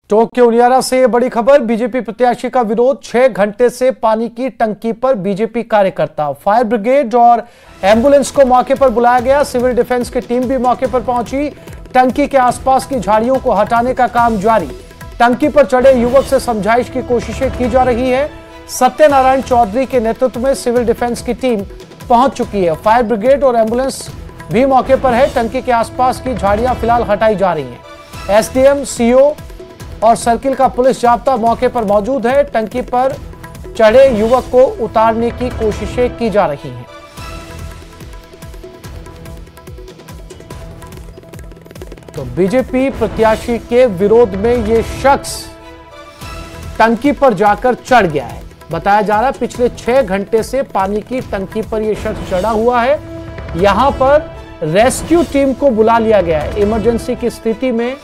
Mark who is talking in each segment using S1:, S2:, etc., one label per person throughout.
S1: Tokyo Uniara से बड़ी खबर। बीजेपी प्रत्याशी का विरोध, 6 घंटे से पानी की टंकी पर बीजेपी कार्यकर्ता। फायर ब्रिगेड और एम्बुलेंस को मौके पर बुलाया गया। सिविल डिफेंस की टीम भी मौके पर पहुंची। टंकी के आसपास की झाड़ियों को हटाने का काम जारी। टंकी पर चढ़े युवक से समझाइश की कोशिशें की जा रही है। सत्यनारायण चौधरी के नेतृत्व में सिविल डिफेंस की टीम पहुंच चुकी है। फायर ब्रिगेड और एम्बुलेंस भी मौके पर है। टंकी के आसपास की झाड़ियां फिलहाल हटाई जा रही हैं। एसडीएम, सीओ और सर्किल का पुलिस जाब्ता मौके पर मौजूद है। टंकी पर चढ़े युवक को उतारने की कोशिशें की जा रही हैं। तो बीजेपी प्रत्याशी के विरोध में यह शख्स टंकी पर जाकर चढ़ गया है। बताया जा रहा है पिछले 6 घंटे से पानी की टंकी पर यह शख्स चढ़ा हुआ है। यहां पर रेस्क्यू टीम को बुला लिया गया है। इमरजेंसी की स्थिति में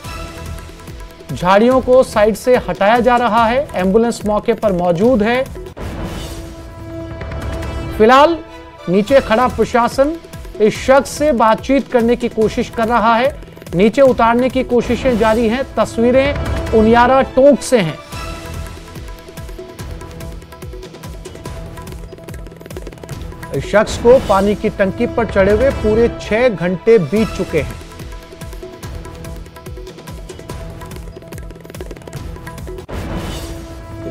S1: झाड़ियों को साइड से हटाया जा रहा है। एम्बुलेंस मौके पर मौजूद है। फिलहाल नीचे खड़ा प्रशासन इस शख्स से बातचीत करने की कोशिश कर रहा है। नीचे उतारने की कोशिशें जारी हैं। तस्वीरें उनियारा टोंक से हैं। इस शख्स को पानी की टंकी पर चढ़े हुए पूरे 6 घंटे बीत चुके हैं।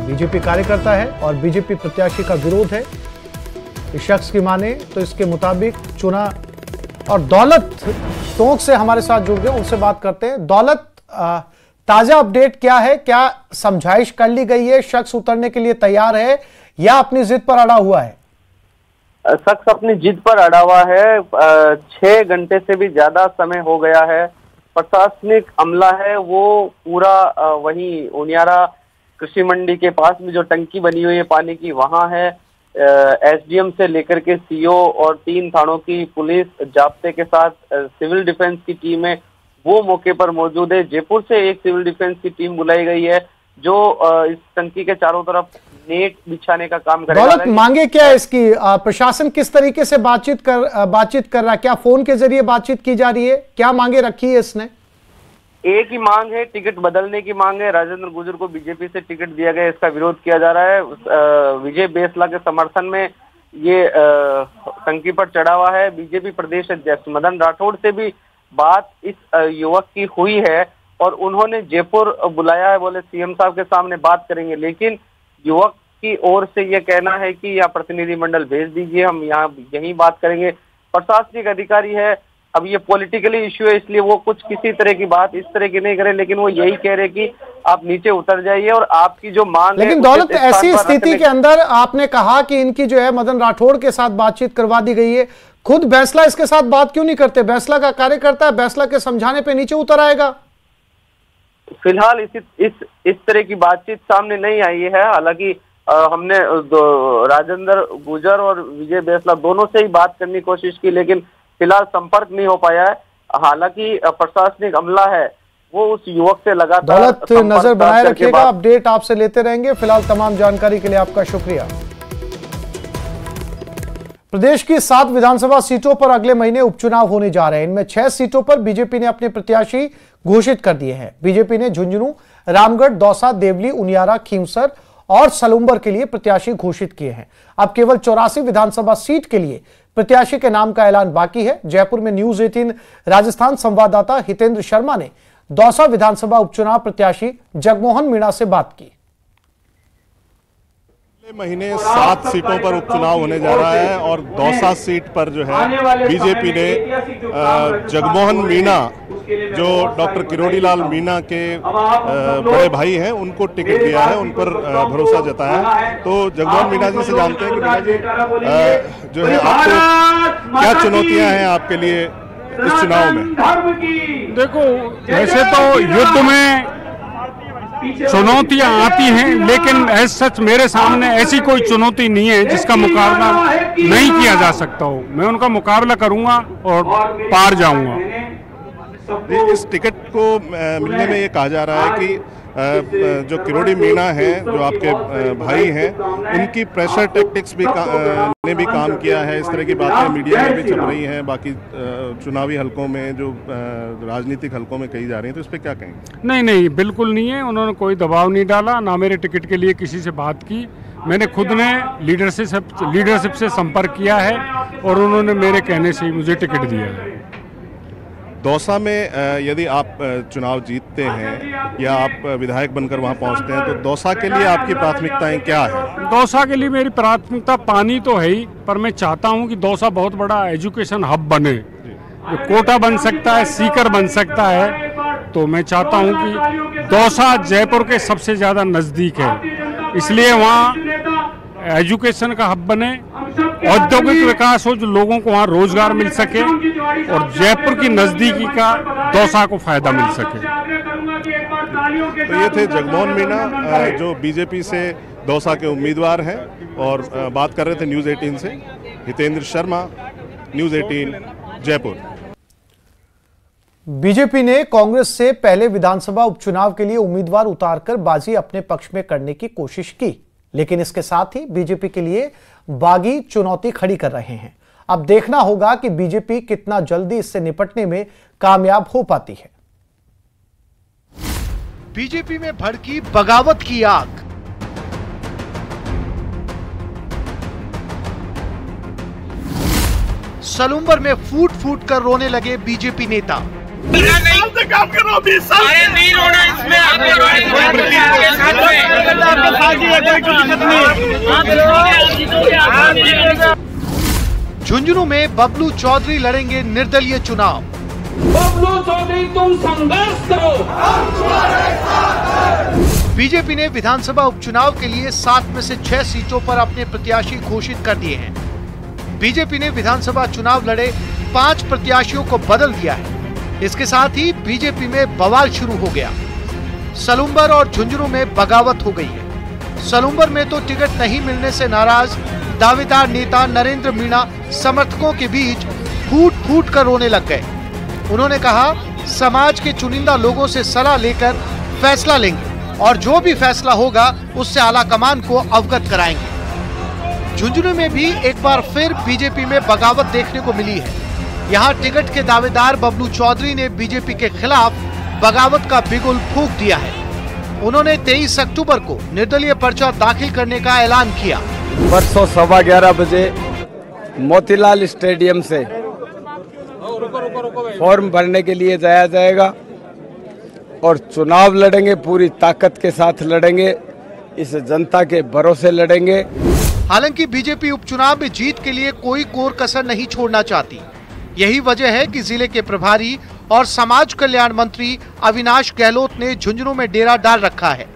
S1: बीजेपी कार्यकर्ता है और बीजेपी प्रत्याशी का विरोध है। इस शख्स की माने तो इसके मुताबिक चुना। और दौलत टोंक से हमारे साथ जुड़ गए, उनसे बात करते हैं। दौलत, ताजा अपडेट क्या है? क्या समझाइश कर ली गई है? शख्स उतरने के लिए तैयार है या अपनी जिद पर अड़ा हुआ है?
S2: शख्स अपनी जिद पर अड़ा हुआ है। 6 घंटे से भी ज्यादा समय हो गया है। प्रशासनिक अमला है वो पूरा वही उनियारा कृषि मंडी के पास में जो टंकी बनी हुई है पानी की, वहां है। एसडीएम से लेकर के सीओ और 3 थानों की पुलिस जाब्ते के साथ सिविल डिफेंस की टीम है, वो मौके पर मौजूद है। जयपुर से एक सिविल डिफेंस की टीम बुलाई गई है जो इस टंकी के चारों तरफ नेट बिछाने का काम करेगा।
S1: दौलत, मांगे क्या है इसकी? प्रशासन किस तरीके से बातचीत कर रहा है? क्या फोन के जरिए बातचीत की जा रही है? क्या मांगे रखी है इसने?
S2: एक ही मांग है, टिकट बदलने की मांग है। राजेंद्र गुर्जर को बीजेपी से टिकट दिया गया, इसका विरोध किया जा रहा है। विजय बेसला के समर्थन में ये टंकी पर चढ़ा हुआ है। बीजेपी प्रदेश अध्यक्ष मदन राठौड़ से भी बात इस युवक की हुई है और उन्होंने जयपुर बुलाया है। बोले सीएम साहब के सामने बात करेंगे, लेकिन युवक की ओर से यह कहना है कि यहाँ प्रतिनिधिमंडल भेज दीजिए, हम यहाँ यहीं बात करेंगे। प्रशासनिक अधिकारी है, अब ये पॉलिटिकली इश्यू है, इसलिए वो कुछ किसी तरह की बात इस तरह की नहीं करे, लेकिन वो यही कह रहे कि आप नीचे उतर जाइए और आपकी जो मांग है।
S1: लेकिन दौलत, ऐसी स्थिति के अंदर आपने कहा कि इनकी जो है मदन राठौड़ के साथ बातचीत करवा दी गई है, खुद बैसला इसके साथ बात क्यों नहीं करते? बैसला का कार्यकर्ता है, बैसला के समझाने पे नीचे उतर आएगा।
S2: फिलहाल इस तरह की बातचीत सामने नहीं आई है। हालांकि हमने राजेंद्र गुर्जर और विजय बेसला दोनों से ही बात करने की कोशिश की, लेकिन फिलहाल संपर्क नहीं हो पाया है। हालांकि प्रशासनिक अमला है वो उस युवक से लगातार
S1: दौलत नजर बनाए रखिएगा, अपडेट आपसे लेते रहेंगे। फिलहाल तमाम जानकारी के लिए आपका शुक्रिया। प्रदेश की 7 विधानसभा सीटों पर अगले महीने उपचुनाव होने जा रहे हैं। इनमें 6 सीटों पर बीजेपी ने अपने प्रत्याशी घोषित कर दिए हैं। बीजेपी ने झुंझुनू, रामगढ़, दौसा, देवली, उनियारा, खींवसर और सलूम्बर के लिए प्रत्याशी घोषित किए हैं। अब केवल 84 विधानसभा सीट के लिए प्रत्याशी के नाम का ऐलान बाकी है। जयपुर में न्यूज 18 राजस्थान संवाददाता हितेंद्र शर्मा ने दौसा विधानसभा उपचुनाव प्रत्याशी जगमोहन मीणा से बात की।
S3: अगले महीने 7 सीटों पर उपचुनाव होने जा रहा है और दौसा सीट पर जो है बीजेपी ने जगमोहन मीणा, जो डॉक्टर किरोड़ीलाल मीणा के बड़े भाई हैं, उनको टिकट दिया है, उन पर भरोसा जताया है। तो जगमोहन मीणा जी से जानते हैं कि मीणा जी जो है आपको क्या चुनौतियां हैं आपके लिए इस चुनाव में?
S4: देखो, वैसे तो युद्ध में चुनौतियां आती हैं, लेकिन सच मेरे सामने ऐसी कोई चुनौती नहीं है जिसका मुकाबला नहीं किया जा सकता हो। मैं उनका मुकाबला करूंगा और पार जाऊंगा।
S3: इस टिकट को मिलने में ये कहा जा रहा है कि जो किरोड़ी मीणा हैं, जो आपके भाई हैं, उनकी प्रेशर टैक्टिक्स भी ने भी काम किया है। इस तरह की बातें मीडिया में भी चल रही हैं, बाकी चुनावी हलकों में, जो राजनीतिक हलकों में कही जा रही हैं, तो इस पर क्या कहेंगे?
S4: नहीं, बिल्कुल नहीं है। उन्होंने कोई दबाव नहीं डाला, ना मेरे टिकट के लिए किसी से बात की। मैंने खुद ने लीडरशिप से संपर्क किया है और उन्होंने मेरे कहने से ही मुझे टिकट दिया है।
S3: दौसा में यदि आप चुनाव जीतते हैं या आप विधायक बनकर वहां पहुंचते हैं, तो दौसा के लिए आपकी प्राथमिकताएं क्या है?
S4: दौसा के लिए मेरी प्राथमिकता पानी तो है ही, पर मैं चाहता हूं कि दौसा बहुत बड़ा एजुकेशन हब बने। जो कोटा बन सकता है, सीकर बन सकता है, तो मैं चाहता हूं कि दौसा जयपुर के सबसे ज़्यादा नज़दीक है, इसलिए वहाँ एजुकेशन का हब बने, औद्योगिक विकास हो, जो लोगों को वहाँ रोजगार मिल सके और जयपुर की नजदीकी का दौसा को फायदा मिल सके।
S3: तो ये थे जगमोहन मीणा, जो बीजेपी से दौसा के उम्मीदवार हैं, और बात कर रहे थे न्यूज़ 18 से। हितेंद्र शर्मा, न्यूज़ 18, जयपुर।
S1: बीजेपी ने कांग्रेस से पहले विधानसभा उपचुनाव के लिए उम्मीदवार उतारकर बाजी अपने पक्ष में करने की कोशिश की, लेकिन इसके साथ ही बीजेपी के लिए बागी चुनौती खड़ी कर रहे हैं। अब देखना होगा कि बीजेपी कितना जल्दी इससे निपटने में कामयाब हो पाती है।
S5: बीजेपी में भड़की बगावत की आग। सलूम्बर में फूट फूट कर रोने लगे बीजेपी नेता।
S6: काम करो, 20 साल नहीं रोना इसमें,
S5: झुंझुनू में बबलू चौधरी लड़ेंगे निर्दलीय चुनाव।
S6: बबलू चौधरी तुम संघर्ष करो।
S5: बीजेपी ने विधानसभा उपचुनाव के लिए 7 में से 6 सीटों पर अपने प्रत्याशी घोषित कर दिए हैं। बीजेपी ने विधानसभा चुनाव लड़े 5 प्रत्याशियों को बदल दिया है। इसके साथ ही बीजेपी में बवाल शुरू हो गया। सलूम्बर और झुंझुनू में बगावत हो गई है। सलूम्बर में तो टिकट नहीं मिलने से नाराज दावेदार नेता नरेंद्र मीणा समर्थकों के बीच फूट फूट कर रोने लग गए। उन्होंने कहा, समाज के चुनिंदा लोगों से सलाह लेकर फैसला लेंगे और जो भी फैसला होगा उससे आला कमान को अवगत कराएंगे। झुंझुनू में भी एक बार फिर बीजेपी में बगावत देखने को मिली है। यहाँ टिकट के दावेदार बबलू चौधरी ने बीजेपी के खिलाफ बगावत का बिगुल फूंक दिया है। उन्होंने 23 अक्टूबर को निर्दलीय पर्चा दाखिल करने का ऐलान किया।
S7: परसों 11:15 बजे मोतीलाल स्टेडियम से फॉर्म भरने के लिए जाया जाएगा और चुनाव लड़ेंगे, पूरी ताकत के साथ लड़ेंगे, इस जनता के भरोसे लड़ेंगे।
S5: हालांकि बीजेपी उपचुनाव में जीत के लिए कोई कोर कसर नहीं छोड़ना चाहती। यही वजह है कि जिले के प्रभारी और समाज कल्याण मंत्री अविनाश गहलोत ने झुंझुनू में डेरा डाल रखा है।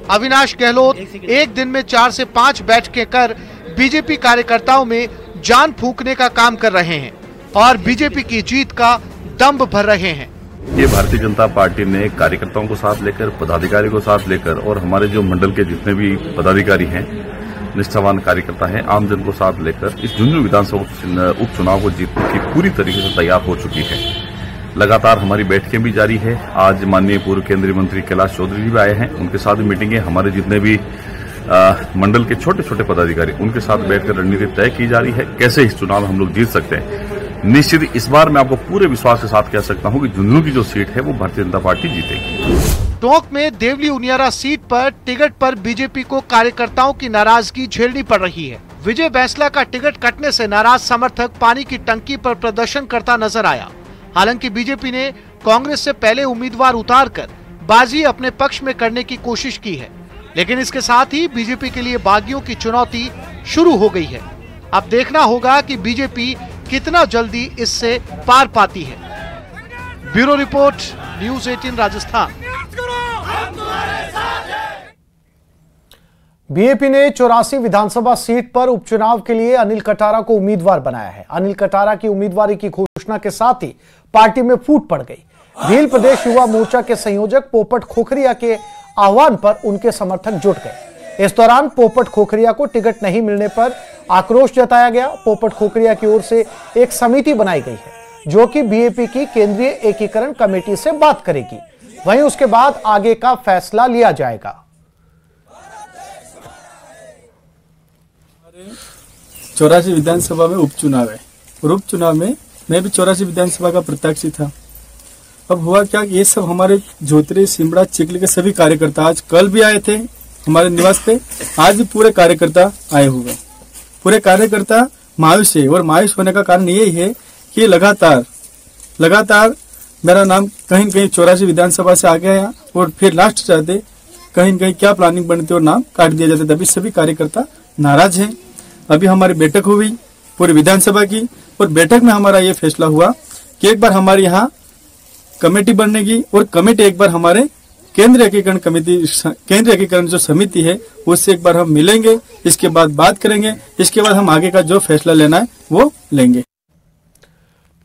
S5: अविनाश गहलोत एक दिन में 4 से 5 बैठकें कर बीजेपी कार्यकर्ताओं में जान फूंकने का काम कर रहे हैं और बीजेपी की जीत का दंभ भर रहे हैं।
S8: ये भारतीय जनता पार्टी ने कार्यकर्ताओं को साथ लेकर, पदाधिकारी को साथ लेकर और हमारे जो मंडल के जितने भी पदाधिकारी हैं, निष्ठावान कार्यकर्ता हैं, आम जन को साथ लेकर इस झुंझुनू विधानसभा उपचुनाव को जीतने की पूरी तरीके से तैयार हो चुकी है। लगातार हमारी बैठकें भी जारी है। आज माननीय पूर्व केंद्रीय मंत्री कैलाश चौधरी जी भी आए हैं, उनके साथ मीटिंगें, हमारे जितने भी मंडल के छोटे छोटे पदाधिकारी, उनके साथ बैठकर रणनीति तय की जा रही है, कैसे इस चुनाव में हम लोग जीत सकते हैं। निश्चित इस बार मैं आपको पूरे विश्वास के साथ कह सकता हूं कि झुंझुनू की जो सीट है वो भारतीय जनता पार्टी जीतेगी।
S5: टोंक में देवली उनियारा सीट पर टिकट पर बीजेपी को कार्यकर्ताओं की नाराजगी झेलनी पड़ रही है। विजय बैंसला का टिकट कटने से नाराज समर्थक पानी की टंकी पर प्रदर्शन करता नजर आया। हालांकि बीजेपी ने कांग्रेस से पहले उम्मीदवार उतारकर बाजी अपने पक्ष में करने की कोशिश की है, लेकिन इसके साथ ही बीजेपी के लिए बागियों की चुनौती शुरू हो गई है। अब देखना होगा कि बीजेपी कितना जल्दी इससे पार पाती है। Bureau report, news 18 Rajasthan.
S1: BJP ने 84 विधानसभा सीट पर उपचुनाव के लिए अनिल कटारा को उम्मीदवार बनाया है। अनिल कटारा की उम्मीदवारी की घोषणा के साथ ही पार्टी में फूट पड़ गई। भील प्रदेश युवा मोर्चा के संयोजक पोपट खोखरिया के आह्वान पर उनके समर्थक जुट गए। इस दौरान पोपट खोखरिया को टिकट नहीं मिलने पर आक्रोश जताया गया। पोपट खोखरिया की ओर से एक समिति बनाई गई है जो कि बीजेपी की केंद्रीय एकीकरण कमेटी से बात करेगी। वहीं उसके बाद आगे का फैसला लिया जाएगा।
S9: 84 विधानसभा में उपचुनाव है और उपचुनाव में मैं भी 84 विधानसभा का प्रत्याशी था। अब हुआ क्या, ये सब हमारे जोतरी, सिमड़ा, चिखली के सभी कार्यकर्ता आज कल भी आए थे हमारे निवास पे, आज भी पूरे कार्यकर्ता आए हुए। पूरे कार्यकर्ता मायूस है और मायूस होने का कारण यही है कि लगातार मेरा नाम कहीं न कहीं 84 विधानसभा से आ गया और फिर लास्ट जाते कहीं न कहीं क्या प्लानिंग बनती और नाम काट दिया जाता। तभी सभी कार्यकर्ता नाराज हैं। अभी हमारी बैठक हुई पूरी विधानसभा की और बैठक में हमारा ये फैसला हुआ कि एक बार हमारे यहाँ कमेटी बननेगी और कमेटी एक बार हमारे केंद्रीय एकीकरण जो समिति है उससे एक बार हम मिलेंगे, इसके बाद बात करेंगे, इसके बाद हम आगे का जो फैसला लेना है वो लेंगे।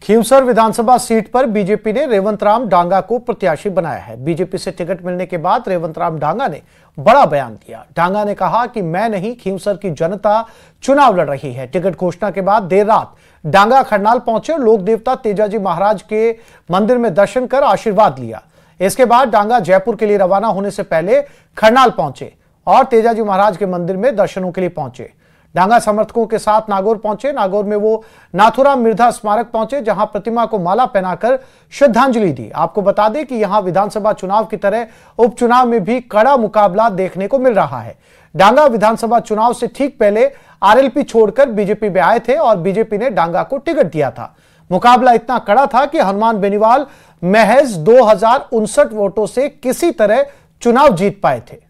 S1: खींवसर विधानसभा सीट पर बीजेपी ने रेवंत राम डांगा को प्रत्याशी बनाया है। बीजेपी से टिकट मिलने के बाद रेवंत राम डांगा ने बड़ा बयान दिया। डांगा ने कहा कि मैं नहीं, खींवसर की जनता चुनाव लड़ रही है। टिकट घोषणा के बाद देर रात डांगा खरनाल पहुंचे, लोक देवता तेजाजी महाराज के मंदिर में दर्शन कर आशीर्वाद लिया। इसके बाद डांगा जयपुर के लिए रवाना होने से पहले खरनाल पहुंचे और तेजाजी महाराज के मंदिर में दर्शनों के लिए पहुंचे। डांगा समर्थकों के साथ नागौर पहुंचे। नागौर में वो नाथुराम मिर्धा स्मारक पहुंचे, जहां प्रतिमा को माला पहनाकर श्रद्धांजलि दी। आपको बता दें कि यहां विधानसभा चुनाव की तरह उपचुनाव में भी कड़ा मुकाबला देखने को मिल रहा है। डांगा विधानसभा चुनाव से ठीक पहले आरएलपी छोड़कर बीजेपी में आए थे और बीजेपी ने डांगा को टिकट दिया था। मुकाबला इतना कड़ा था कि हनुमान बेनीवाल महज 2059 वोटों से किसी तरह चुनाव जीत पाए थे।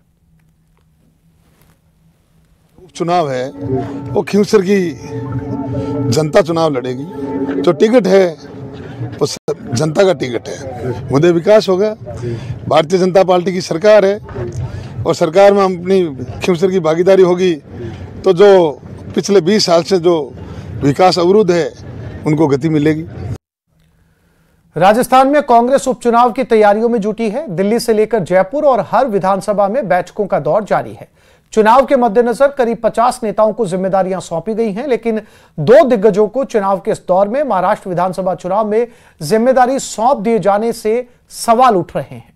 S10: चुनाव है वो खींवसर की जनता चुनाव लड़ेगी। जो टिकट है वो जनता का टिकट है। मुद्दे विकास होगा। भारतीय जनता पार्टी की सरकार है और सरकार में अपनी खींवसर की भागीदारी होगी तो जो पिछले 20 साल से जो विकास अवरुद्ध है उनको गति मिलेगी।
S1: राजस्थान में कांग्रेस उपचुनाव की तैयारियों में जुटी है। दिल्ली से लेकर जयपुर और हर विधानसभा में बैठकों का दौर जारी है। चुनाव के मद्देनजर करीब 50 नेताओं को जिम्मेदारियां सौंपी गई हैं, लेकिन 2 दिग्गजों को चुनाव के इस दौर में महाराष्ट्र विधानसभा चुनाव में जिम्मेदारी सौंप दिए जाने से सवाल उठ रहे हैं।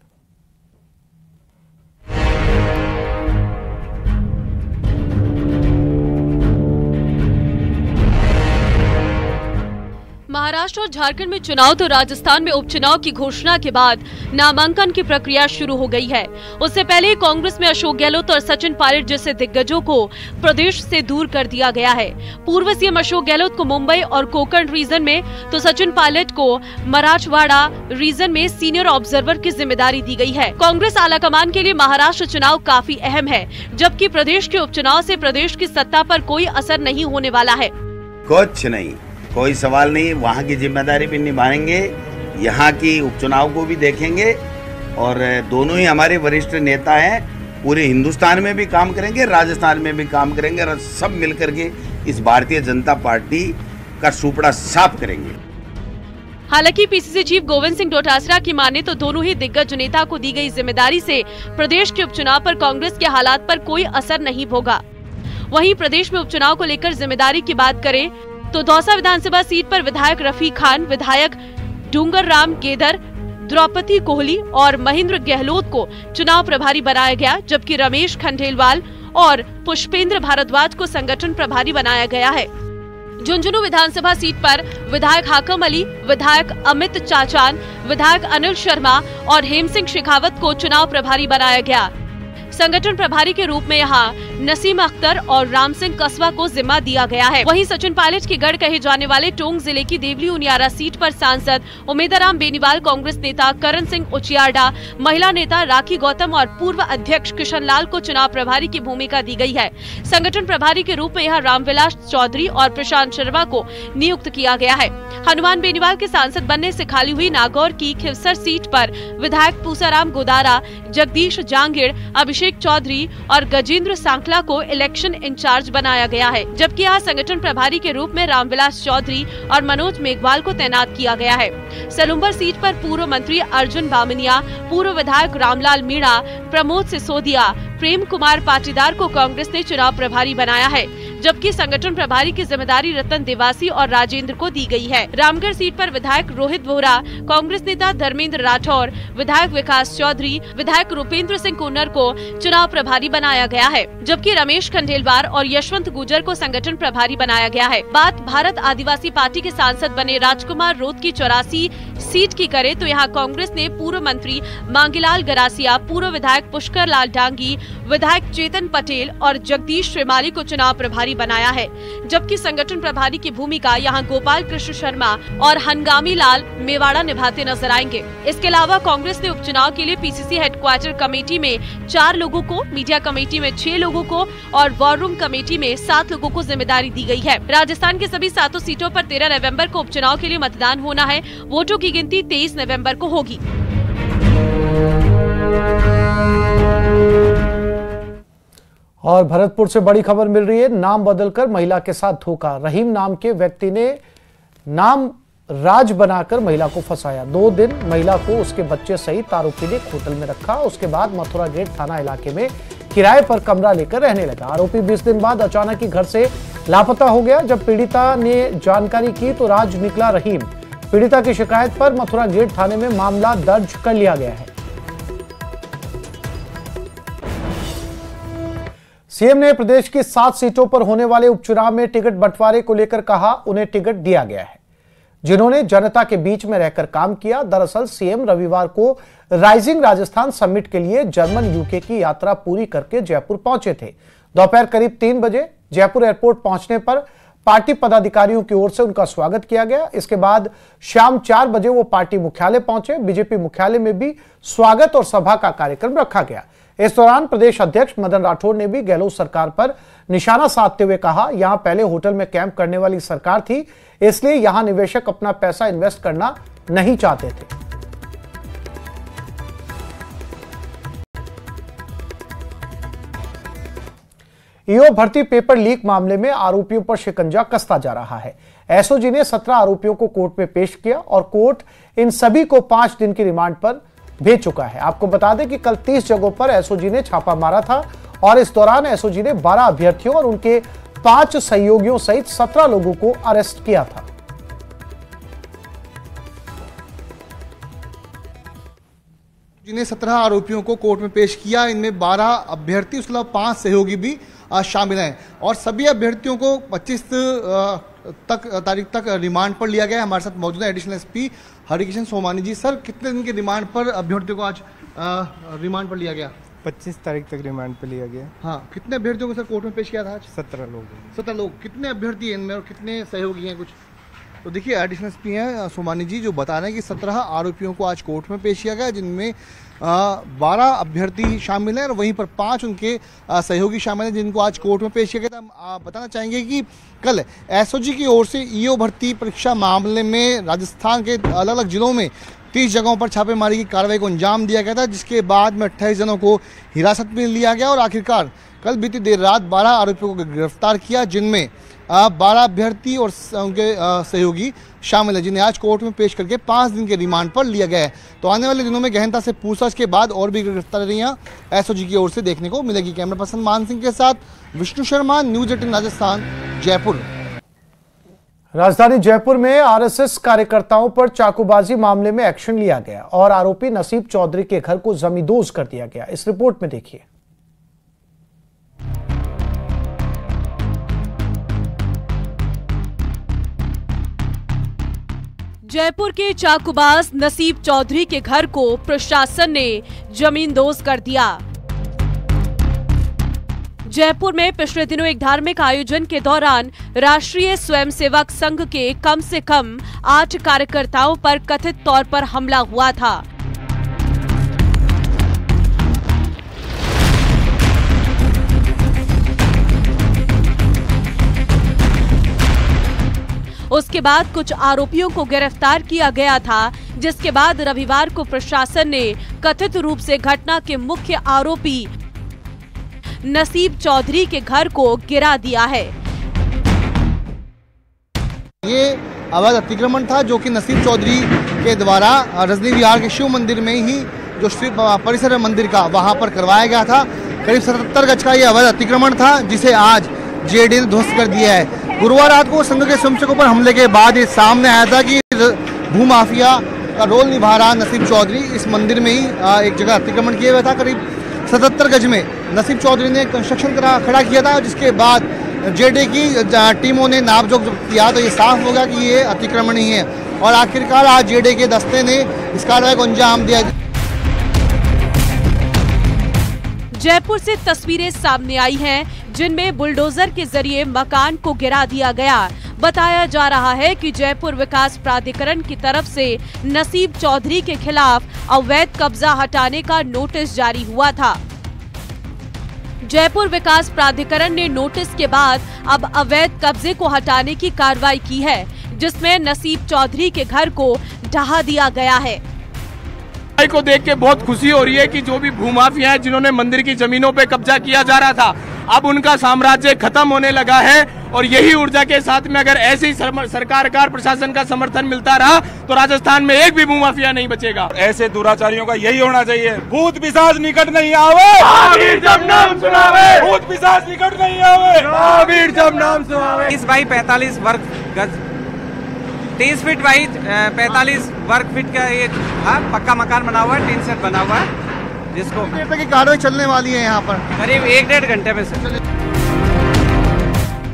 S11: महाराष्ट्र और झारखंड में चुनाव तो राजस्थान में उपचुनाव की घोषणा के बाद नामांकन की प्रक्रिया शुरू हो गई है। उससे पहले कांग्रेस में अशोक गहलोत और सचिन पायलट जैसे दिग्गजों को प्रदेश से दूर कर दिया गया है। पूर्व सीएम अशोक गहलोत को मुंबई और कोंकण रीजन में तो सचिन पायलट को मराठवाड़ा रीजन में सीनियर ऑब्जर्वर की जिम्मेदारी दी गई है। कांग्रेस आलाकमान के लिए महाराष्ट्र चुनाव काफी अहम है, जबकि प्रदेश के उपचुनाव से प्रदेश की सत्ता पर कोई असर नहीं होने वाला है।
S12: कुछ नहीं, कोई सवाल नहीं। वहाँ की जिम्मेदारी भी निभाएंगे, यहाँ की उपचुनाव को भी देखेंगे और दोनों ही हमारे वरिष्ठ नेता हैं। पूरे हिंदुस्तान में भी काम करेंगे, राजस्थान में भी काम करेंगे और सब मिलकर के इस भारतीय जनता पार्टी का सुपड़ा साफ करेंगे।
S11: हालांकि पीसीसी चीफ गोविंद सिंह डोटासरा की माने तो दोनों ही दिग्गज नेता को दी गई जिम्मेदारी से प्रदेश के उपचुनाव पर कांग्रेस के हालात पर कोई असर नहीं होगा। वहीं प्रदेश में उपचुनाव को लेकर जिम्मेदारी की बात करें तो दौसा विधानसभा सीट पर विधायक रफी खान, विधायक डूंगर राम गेदर, द्रौपदी कोहली और महेंद्र गहलोत को चुनाव प्रभारी बनाया गया, जबकि रमेश खंडेलवाल और पुष्पेंद्र भारद्वाज को संगठन प्रभारी बनाया गया है। झुंझुनू विधानसभा सीट पर विधायक हाकम अली, विधायक अमित चाचान, विधायक अनिल शर्मा और हेम सिंह शेखावत को चुनाव प्रभारी बनाया गया। संगठन प्रभारी के रूप में यहाँ नसीम अख्तर और राम सिंह कस्बा को जिम्मा दिया गया है। वहीं सचिन पायलट के गढ़ कहे जाने वाले टोंक जिले की देवली उनियारा सीट पर सांसद उमेदराम बेनीवाल, कांग्रेस नेता करण सिंह उचियार्डा, महिला नेता राखी गौतम और पूर्व अध्यक्ष किशन लाल को चुनाव प्रभारी की भूमिका दी गई है। संगठन प्रभारी के रूप में यहाँ रामविलास चौधरी और प्रशांत शर्मा को नियुक्त किया गया है। हनुमान बेनीवाल के सांसद बनने से खाली हुई नागौर की खिवसर सीट पर विधायक पूसाराम गोदारा, जगदीश जांगिड़, अभिषेक चौधरी और गजेंद्र सांखला को इलेक्शन इंचार्ज बनाया गया है, जबकि यहाँ संगठन प्रभारी के रूप में रामविलास चौधरी और मनोज मेघवाल को तैनात किया गया है। सलुम्बर सीट पर पूर्व मंत्री अर्जुन बामनिया, पूर्व विधायक रामलाल मीणा, प्रमोद सिसोदिया, प्रेम कुमार पाटीदार को कांग्रेस ने चुनाव प्रभारी बनाया है। जबकि संगठन प्रभारी की जिम्मेदारी रतन देवासी और राजेंद्र को दी गई है। रामगढ़ सीट पर विधायक रोहित बोहरा, कांग्रेस नेता धर्मेंद्र राठौर, विधायक विकास चौधरी, विधायक रूपेंद्र सिंह कुन्नर को चुनाव प्रभारी बनाया गया है, जबकि रमेश खंडेलवाल और यशवंत गुर्जर को संगठन प्रभारी बनाया गया है। बात भारत आदिवासी पार्टी के सांसद बने राजकुमार रोत की 84 सीट की करे तो यहाँ कांग्रेस ने पूर्व मंत्री मांगीलाल गरासिया, पूर्व विधायक पुष्कर लाल डांगी, विधायक चेतन पटेल और जगदीश श्रीमाली को चुनाव प्रभारी बनाया है, जबकि संगठन प्रभारी की भूमिका यहाँ गोपाल कृष्ण शर्मा और हंगामी लाल मेवाड़ा निभाते नजर आएंगे। इसके अलावा कांग्रेस ने उपचुनाव के लिए पीसीसी हेडक्वार्टर कमेटी में 4 लोगों को, मीडिया कमेटी में 6 लोगों को और वॉर रूम कमेटी में 7 लोगों को जिम्मेदारी दी गई है। राजस्थान के सभी 7 सीटों पर 13 नवंबर को उपचुनाव के लिए मतदान होना है। वोटों की गिनती 23 नवंबर को होगी।
S1: और भरतपुर से बड़ी खबर मिल रही है। नाम बदलकर महिला के साथ धोखा। रहीम नाम के व्यक्ति ने नाम राज बनाकर महिला को फंसाया। 2 दिन महिला को उसके बच्चे सहित आरोपी ने होटल में रखा। उसके बाद मथुरा गेट थाना इलाके में किराए पर कमरा लेकर रहने लगा। आरोपी 20 दिन बाद अचानक ही घर से लापता हो गया। जब पीड़िता ने जानकारी की तो राज निकला रहीम। पीड़िता की शिकायत पर मथुरा गेट थाने में मामला दर्ज कर लिया गया है। सीएम ने प्रदेश की 7 सीटों पर होने वाले उपचुनाव में टिकट बंटवारे को लेकर कहा, उन्हें टिकट दिया गया है जिन्होंने जनता के बीच में रहकर काम किया। दरअसल सीएम रविवार को राइजिंग राजस्थान समिट के लिए जर्मन यूके की यात्रा पूरी करके जयपुर पहुंचे थे। दोपहर करीब 3 बजे जयपुर एयरपोर्ट पहुंचने पर पार्टी पदाधिकारियों की ओर से उनका स्वागत किया गया। इसके बाद शाम 4 बजे वो पार्टी मुख्यालय पहुंचे। बीजेपी मुख्यालय में भी स्वागत और सभा का कार्यक्रम रखा गया। इस दौरान प्रदेश अध्यक्ष मदन राठौर ने भी गहलोत सरकार पर निशाना साधते हुए कहा, यहां पहले होटल में कैंप करने वाली सरकार थी, इसलिए यहां निवेशक अपना पैसा इन्वेस्ट करना नहीं चाहते थे। ईओ भर्ती पेपर लीक मामले में आरोपियों पर शिकंजा कसता जा रहा है। एसओजी ने 17 आरोपियों को कोर्ट में पेश किया और कोर्ट इन सभी को 5 दिन की रिमांड पर भेज चुका है। आपको बता दें कि कल 30 जगहों पर एसओजी ने छापा मारा था और इस दौरान एसओजी ने 12 अभ्यर्थियों और उनके 5 सहयोगियों सहित 17 लोगों को अरेस्ट किया था।
S13: जिन्हें 17 आरोपियों को कोर्ट में पेश किया, इनमें 12 अभ्यर्थी उसके अलावा 5 सहयोगी भी शामिल हैं और सभी अभ्यर्थियों को 25 तारीख तक रिमांड पर लिया गया है। हमारे साथ मौजूद है एडिशनल एसपी हरिकिशन सोमानी जी। सर, कितने दिन के रिमांड पर अभ्यर्थियों को आज रिमांड पर लिया गया?
S14: 25 तारीख तक रिमांड पर लिया गया।
S13: हाँ, कितने अभ्यर्थियों को सर कोर्ट में पेश किया था आज?
S14: 17 लोग।
S13: 17 लोग। कितने अभ्यर्थी हैं इनमें और कितने सहयोगी हैं कुछ? तो देखिए, एडिशनल एसपी हैं सोमानी जी जो बता रहे हैं कि 17 आरोपियों को आज कोर्ट में पेश किया गया, जिनमें 12 अभ्यर्थी शामिल हैं और वहीं पर 5 उनके सहयोगी शामिल हैं जिनको आज कोर्ट में पेश किया गया था। आप बताना चाहेंगे कि कल एसओजी की ओर से ईओ भर्ती परीक्षा मामले में राजस्थान के अलग अलग जिलों में 30 जगहों पर छापेमारी की कार्रवाई को अंजाम दिया गया था, जिसके बाद में 28 जनों को हिरासत में लिया गया और आखिरकार कल बीती देर रात 12 आरोपियों को गिरफ्तार किया, जिनमें 12 अभ्यर्थी और उनके सहयोगी शामिल है, जिन्हें आज कोर्ट में पेश करके 5 दिन के रिमांड पर लिया गया है। तो आने वाले दिनों में गहनता से पूछताछ के बाद और भी गिरफ्तारियां एसओजी की ओर से देखने को मिलेगी। कैमरा पर्सन मान सिंह के साथ विष्णु शर्मा, न्यूज 18 राजस्थान, जयपुर।
S1: राजधानी जयपुर में आरएसएस कार्यकर्ताओं पर चाकूबाजी मामले में एक्शन लिया गया और आरोपी नसीब चौधरी के घर को जमींदोज कर दिया गया। इस रिपोर्ट में देखिए।
S11: जयपुर के चाकूबाज नसीब चौधरी के घर को प्रशासन ने जमींदोज कर दिया। जयपुर में पिछले दिनों एक धार्मिक आयोजन के दौरान राष्ट्रीय स्वयंसेवक संघ के कम से कम 8 कार्यकर्ताओं पर कथित तौर पर हमला हुआ था। उसके बाद कुछ आरोपियों को गिरफ्तार किया गया था, जिसके बाद रविवार को प्रशासन ने कथित रूप से घटना के मुख्य आरोपी नसीब चौधरी के घर को गिरा दिया है।
S13: ये अवैध अतिक्रमण था जो कि नसीब चौधरी के द्वारा रजनी विहार के शिव मंदिर में ही जो परिसर मंदिर का वहां पर करवाया गया था। करीब 77 गज का ये अवैध अतिक्रमण था, जिसे आज जेडीए ने ध्वस्त कर दिया है। गुरुवार रात को संघ के स्वयंसेवकों पर हमले के बाद ये सामने आया था कि भूमाफिया का रोल निभा रहा नसीब चौधरी इस मंदिर में ही एक जगह अतिक्रमण किया हुआ था। करीब 77 गज में नसीब चौधरी ने कंस्ट्रक्शन खड़ा किया था, जिसके बाद जेडीए की टीमों ने नापजोख किया तो ये साफ होगा कि ये अतिक्रमण ही है और आखिरकार आज जेडीए के दस्ते ने इस कार्रवाई को अंजाम दिया।
S11: जयपुर से तस्वीरें सामने आई हैं जिनमें बुलडोजर के जरिए मकान को गिरा दिया गया। बताया जा रहा है कि जयपुर विकास प्राधिकरण की तरफ से नसीब चौधरी के खिलाफ अवैध कब्जा हटाने का नोटिस जारी हुआ था। जयपुर विकास प्राधिकरण ने नोटिस के बाद अब अवैध कब्जे को हटाने की कार्रवाई की है, जिसमें नसीब चौधरी के घर को ढहा दिया गया है।
S6: को देख के बहुत खुशी हो रही है कि जो भी भूमाफिया है जिन्होंने मंदिर की जमीनों पे कब्जा किया जा रहा था, अब उनका साम्राज्य खत्म होने लगा है और यही ऊर्जा के साथ में अगर ऐसे ही सरकार का प्रशासन का समर्थन मिलता रहा तो राजस्थान में एक भी भूमाफिया नहीं बचेगा।
S15: ऐसे दुराचारियों का यही होना चाहिए। भूत पिशाच निकट नहीं आवे,
S6: महावीर जब नाम सुनावे।
S15: भूत पिशाच निकट नहीं आवे,
S6: महावीर जब नाम सुनावे।
S16: 30 बाई 45 वर्ग गज 30 फीट बाई 45 वर्ग फीट का ये पक्का मकान बना हुआ है, टीन सेट बना हुआ है, जिसको
S13: की कार्रवाई चलने वाली है यहाँ पर
S16: करीब 1-1.5 घंटे में से।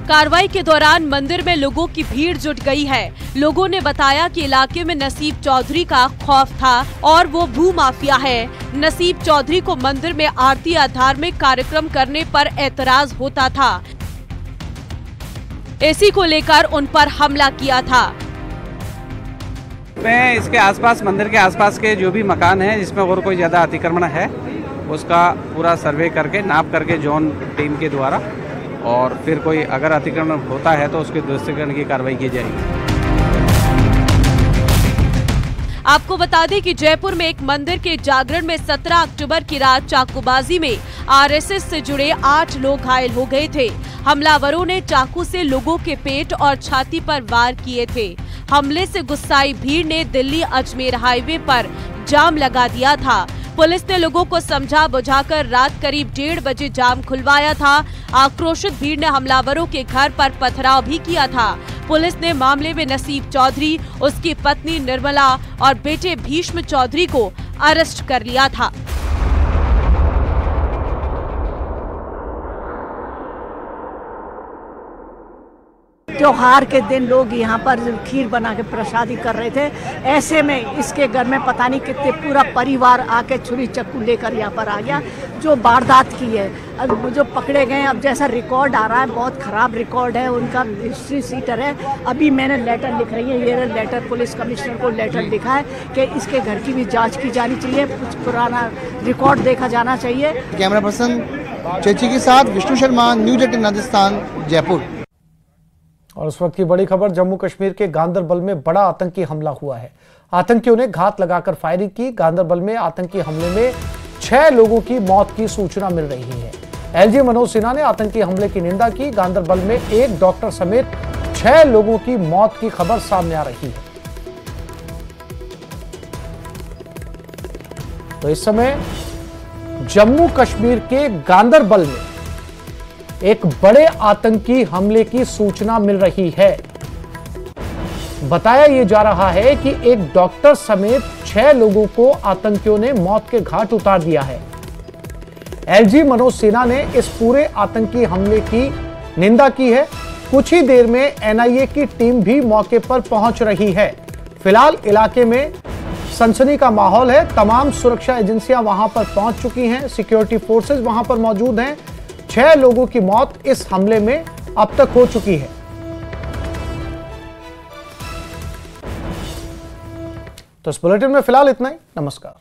S11: कार्रवाई के दौरान मंदिर में लोगों की भीड़ जुट गई है। लोगों ने बताया कि इलाके में नसीब चौधरी का खौफ था और वो भूमाफिया है। नसीब चौधरी को मंदिर में आरती या धार्मिक कार्यक्रम करने पर ऐतराज होता था। इसी को लेकर उन पर हमला किया था।
S16: मैं इसके आसपास, मंदिर के आसपास के जो भी मकान हैं जिसमें और कोई ज्यादा अतिक्रमण है उसका पूरा सर्वे करके नाप करके जोन टीम के द्वारा, और फिर कोई अगर अतिक्रमण होता है तो उसके ध्वस्तीकरण की कार्रवाई की जाएगी।
S11: आपको बता दें कि जयपुर में एक मंदिर के जागरण में 17 अक्टूबर की रात चाकूबाजी में आरएसएस से जुड़े 8 लोग घायल हो गए थे। हमलावरों ने चाकू से लोगों के पेट और छाती पर वार किए थे। हमले से गुस्साई भीड़ ने दिल्ली अजमेर हाईवे पर जाम लगा दिया था। पुलिस ने लोगों को समझा बुझाकर रात करीब 1:30 बजे जाम खुलवाया था। आक्रोशित भीड़ ने हमलावरों के घर पर पथराव भी किया था। पुलिस ने मामले में नसीब चौधरी, उसकी पत्नी निर्मला और बेटे भीष्म चौधरी को अरेस्ट कर लिया था।
S17: त्योहार के दिन लोग यहाँ पर खीर बना के प्रसादी कर रहे थे। ऐसे में इसके घर में पता नहीं कितने पूरा परिवार आके छुरी चक्कू लेकर यहाँ पर आ गया। जो वारदात की है, अब जो पकड़े गए, अब जैसा रिकॉर्ड आ रहा है बहुत खराब रिकॉर्ड है, उनका हिस्ट्री सीटर है। अभी मैंने लेटर लिख रही है, ये लेटर पुलिस कमिश्नर को लेटर लिखा है कि इसके घर की भी जाँच की जानी चाहिए, कुछ पुराना रिकॉर्ड देखा जाना चाहिए।
S13: कैमरा पर्सन चेची के साथ विष्णु शर्मा, न्यूज 18 राजस्थान, जयपुर।
S1: और उस वक्त की बड़ी खबर, जम्मू कश्मीर के गांदरबल में बड़ा आतंकी हमला हुआ है। आतंकियों ने घात लगाकर फायरिंग की। गांदरबल में आतंकी हमले में 6 लोगों की मौत की सूचना मिल रही है। एलजी मनोज सिन्हा ने आतंकी हमले की निंदा की। गांदरबल में एक डॉक्टर समेत 6 लोगों की मौत की खबर सामने आ रही है। तो इस समय जम्मू कश्मीर के गांदरबल में एक बड़े आतंकी हमले की सूचना मिल रही है। बताया यह जा रहा है कि एक डॉक्टर समेत 6 लोगों को आतंकियों ने मौत के घाट उतार दिया है। एलजी मनोज सिन्हा ने इस पूरे आतंकी हमले की निंदा की है। कुछ ही देर में एनआईए की टीम भी मौके पर पहुंच रही है। फिलहाल इलाके में सनसनी का माहौल है। तमाम सुरक्षा एजेंसियां वहां पर पहुंच चुकी हैं, सिक्योरिटी फोर्सेस वहां पर मौजूद हैं। 6 लोगों की मौत इस हमले में अब तक हो चुकी है। तो इस बुलेटिन में फिलहाल इतना ही। नमस्कार।